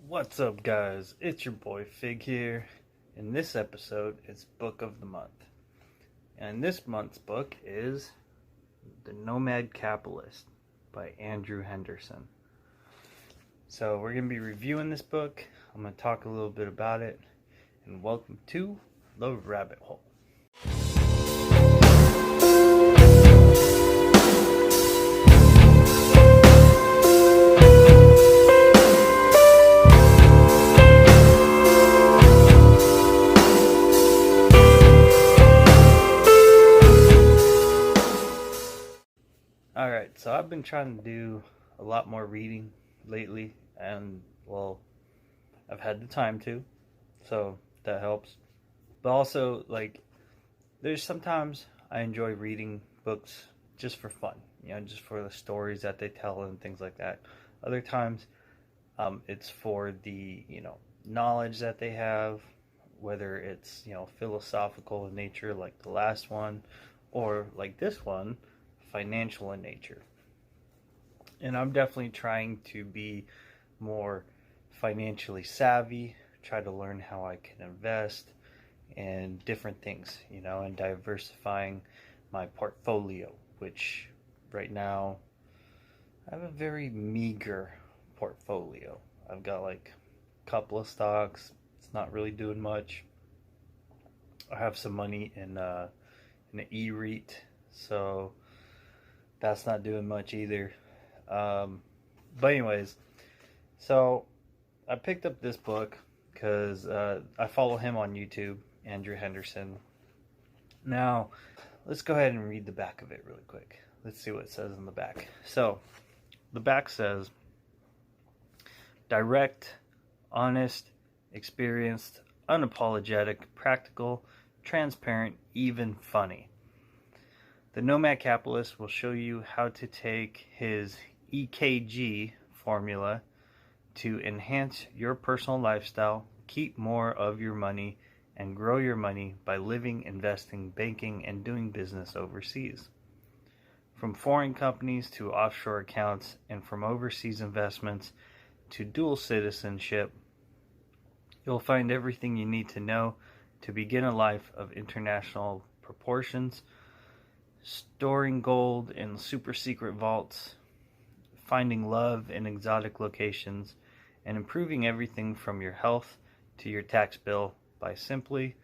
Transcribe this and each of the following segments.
What's up, guys? It's your boy Fig here. In this episode, it's Book of the Month. And this month's book is The Nomad Capitalist by Andrew Henderson. So, we're going to be reviewing this book. I'm going to talk a little bit about it. And welcome to The Rabbit Hole. Alright, so I've been trying to do a lot more reading lately, and well, I've had the time to, so that helps. But also, there's sometimes I enjoy reading books just for fun, just for the stories that they tell and things like that. Other times, it's for the, knowledge that they have, whether it's, philosophical in nature, like the last one, or like this one, financial in nature. And I'm definitely trying to be more financially savvy, try to learn how I can invest and different things, and diversifying my portfolio, which right now I have a very meager portfolio. I've got like a couple of stocks. It's not really doing much. I have some money in an e-REIT, so that's not doing much either. But anyways, so I picked up this book because I follow him on YouTube, Andrew Henderson. Now, let's go ahead and read the back of it really quick. Let's see what it says in the back. So, the back says, direct, honest, experienced, unapologetic, practical, transparent, even funny. The Nomad Capitalist will show you how to take his EKG formula to enhance your personal lifestyle, keep more of your money, and grow your money by living, investing, banking, and doing business overseas. From foreign companies to offshore accounts, and from overseas investments to dual citizenship, you'll find everything you need to know to begin a life of international proportions, storing gold in super secret vaults, finding love in exotic locations, and improving everything from your health to your tax bill by simply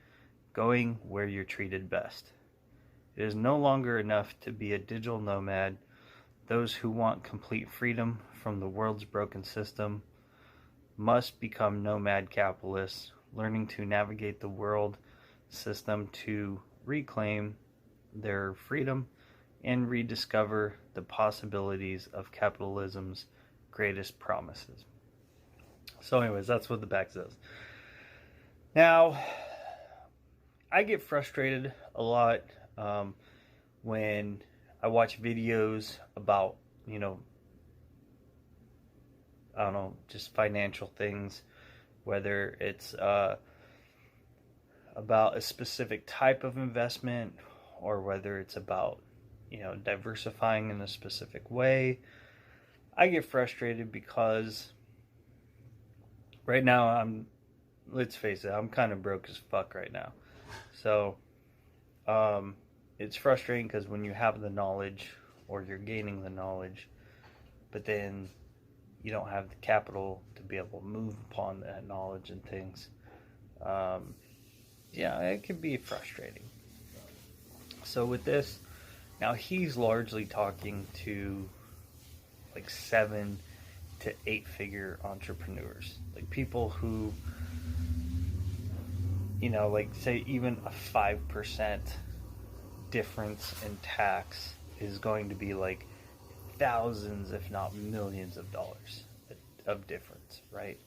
going where you're treated best. It is no longer enough to be a digital nomad. Those who want complete freedom from the world's broken system must become nomad capitalists, learning to navigate the world system to reclaim their freedom and rediscover the possibilities of capitalism's greatest promises. So anyways, that's what the back says. Now, I get frustrated a lot when I watch videos about, I don't know, just financial things, whether it's about a specific type of investment or whether it's about, diversifying in a specific way. I get frustrated because right now let's face it, I'm kind of broke as fuck right now. So, it's frustrating because when you have the knowledge or you're gaining the knowledge, but then you don't have the capital to be able to move upon that knowledge and things, it can be frustrating. So with this, now he's largely talking to like 7 to 8 figure entrepreneurs, like people who, say even a 5% difference in tax is going to be like thousands, if not millions of dollars of difference, right?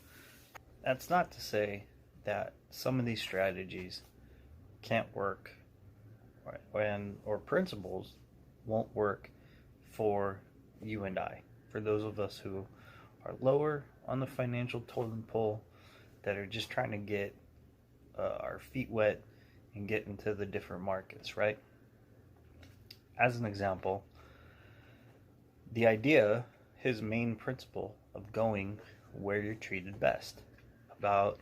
That's not to say that some of these strategies can't work, or principles won't work for you and I, for those of us who are lower on the financial totem pole, that are just trying to get our feet wet and get into the different markets, right? As an example, the idea, his main principle of going where you're treated best. About,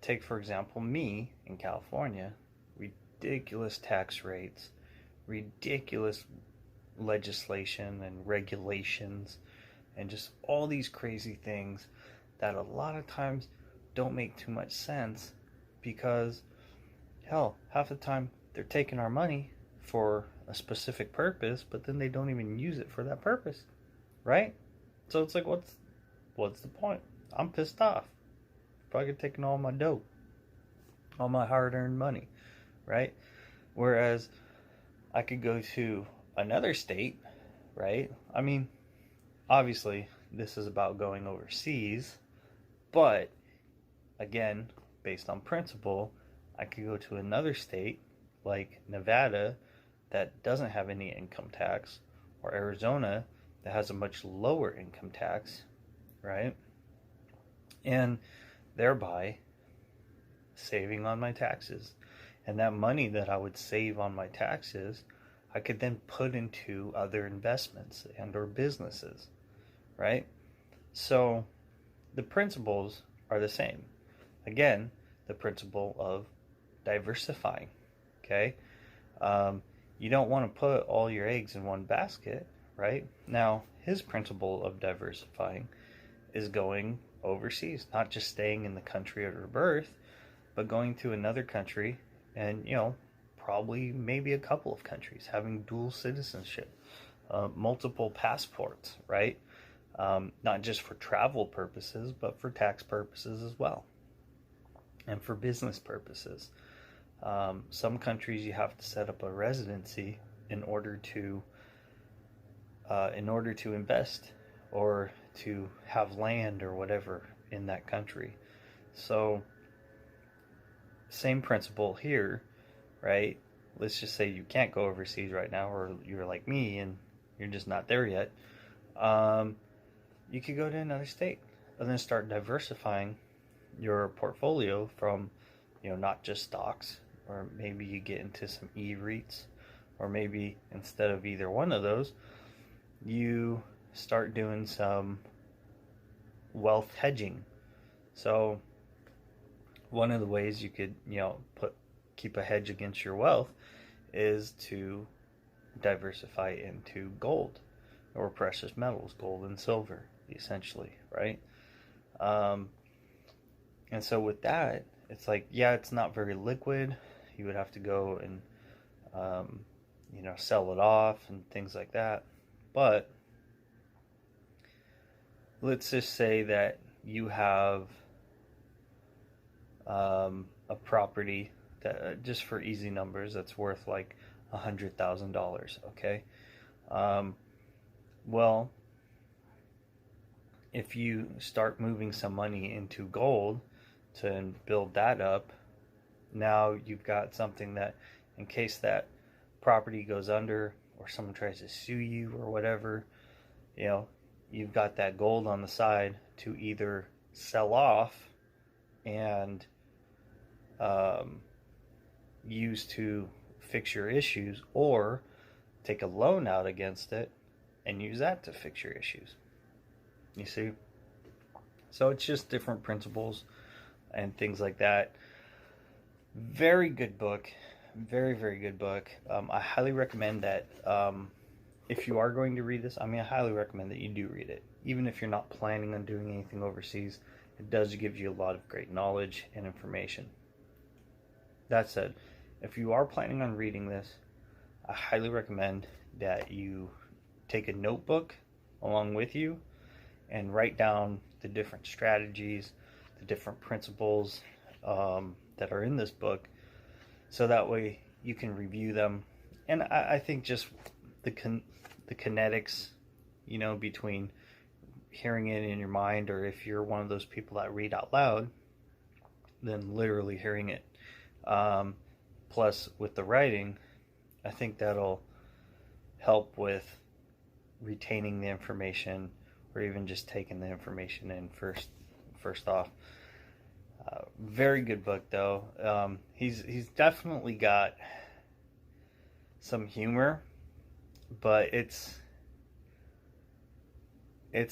take for example me in California, ridiculous tax rates, ridiculous legislation and regulations, and just all these crazy things that a lot of times don't make too much sense because, hell, half the time they're taking our money for a specific purpose, but then they don't even use it for that purpose, right? So it's like, what's the point? I'm pissed off. Probably taking all my dough, all my hard-earned money, right? Whereas I could go to another state, right? I mean, obviously, this is about going overseas, but again, based on principle, I could go to another state like Nevada that doesn't have any income tax, or Arizona that has a much lower income tax, right? And thereby saving on my taxes. And that money that I would save on my taxes, I could then put into other investments and or businesses, right? So the principles are the same. Again, the principle of diversifying, okay? You don't want to put all your eggs in one basket, right? Now, his principle of diversifying is going overseas, not just staying in the country of your birth, but going to another country and, probably maybe a couple of countries, having dual citizenship, multiple passports, right? Not just for travel purposes, but for tax purposes as well, and for business purposes. Some countries you have to set up a residency in order to invest or to have land or whatever in that country. So same principle here, right? Let's just say you can't go overseas right now, or you're like me and you're just not there yet. You could go to another state and then start diversifying your portfolio from, not just stocks, or maybe you get into some e-REITs, or maybe instead of either one of those, you start doing some wealth hedging. So one of the ways you could, keep a hedge against your wealth is to diversify into gold or precious metals, gold and silver, essentially, right? And so with that, it's like, yeah, it's not very liquid. You would have to go and, sell it off and things like that. But let's just say that you have a property that, just for easy numbers, that's worth like $100,000. Okay. Well, if you start moving some money into gold to build that up, now you've got something that, in case that property goes under or someone tries to sue you or whatever, you've got that gold on the side to either sell off and use to fix your issues, or take a loan out against it and use that to fix your issues. You see? So it's just different principles and things like that. Very good book. Very, very good book. I highly recommend that if you are going to read this, I highly recommend that you do read it. Even if you're not planning on doing anything overseas, it does give you a lot of great knowledge and information. That said, if you are planning on reading this, I highly recommend that you take a notebook along with you and write down the different strategies, the different principles that are in this book, so that way you can review them. And I think just the kinetics, between hearing it in your mind, or if you're one of those people that read out loud, then literally hearing it. Plus with the writing, I think that'll help with retaining the information, or even just taking the information in first off. Very good book though. He's definitely got some humor, but it's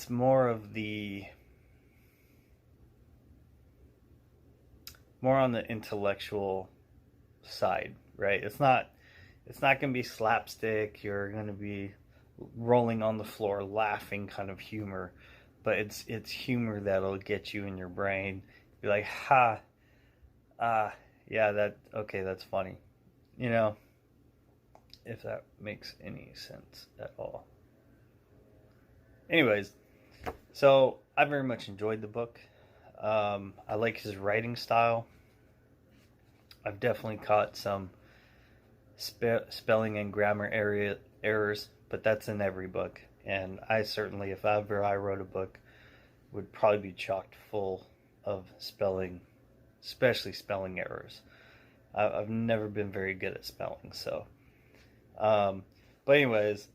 more of the more on the intellectual side, right? It's not going to be slapstick. You're going to be rolling on the floor laughing kind of humor, but it's humor that'll get you in your brain. Be like, ha, ah, yeah, that's funny. You know, if that makes any sense at all. Anyways, so I very much enjoyed the book. I like his writing style. I've definitely caught some spelling and grammar errors, but that's in every book. And I certainly, if ever I wrote a book, would probably be chocked full of spelling, especially spelling errors. I've never been very good at spelling, so. But anyways,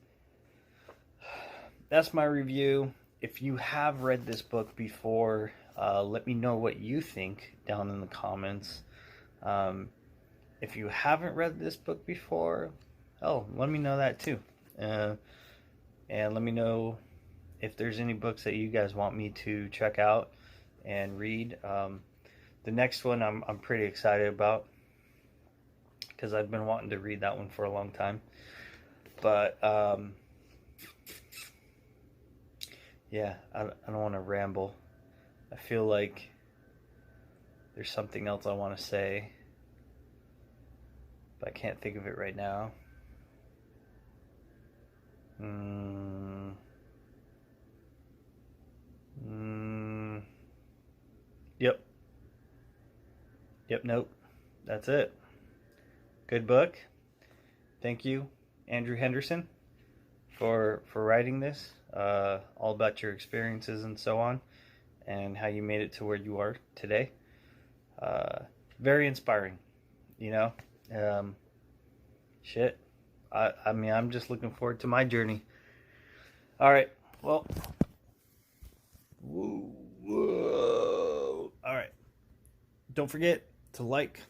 that's my review. If you have read this book before, let me know what you think down in the comments. If you haven't read this book before, let me know that too. And let me know if there's any books that you guys want me to check out and read. The next one I'm pretty excited about because I've been wanting to read that one for a long time. But yeah, I don't want to ramble. I feel like there's something else I want to say, but I can't think of it right now. Yep, nope. That's it. Good book. Thank you, Andrew Henderson, for writing this. All about your experiences and so on, and how you made it to where you are today. Very inspiring, you know. Shit. I mean, I'm just looking forward to my journey. All right. Well. Whoa. All right. Don't forget to like,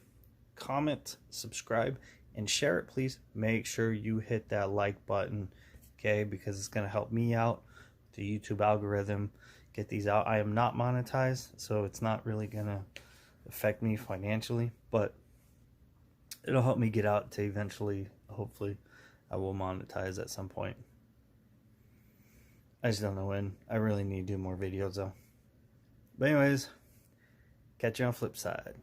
comment, subscribe, and share it, please. Make sure you hit that like button, okay? Because it's going to help me out, the YouTube algorithm, get these out. I am not monetized, so it's not really going to affect me financially, but it'll help me get out to eventually, hopefully, I will monetize at some point. I just don't know when. I really need to do more videos, though. But anyways, catch you on the flip side.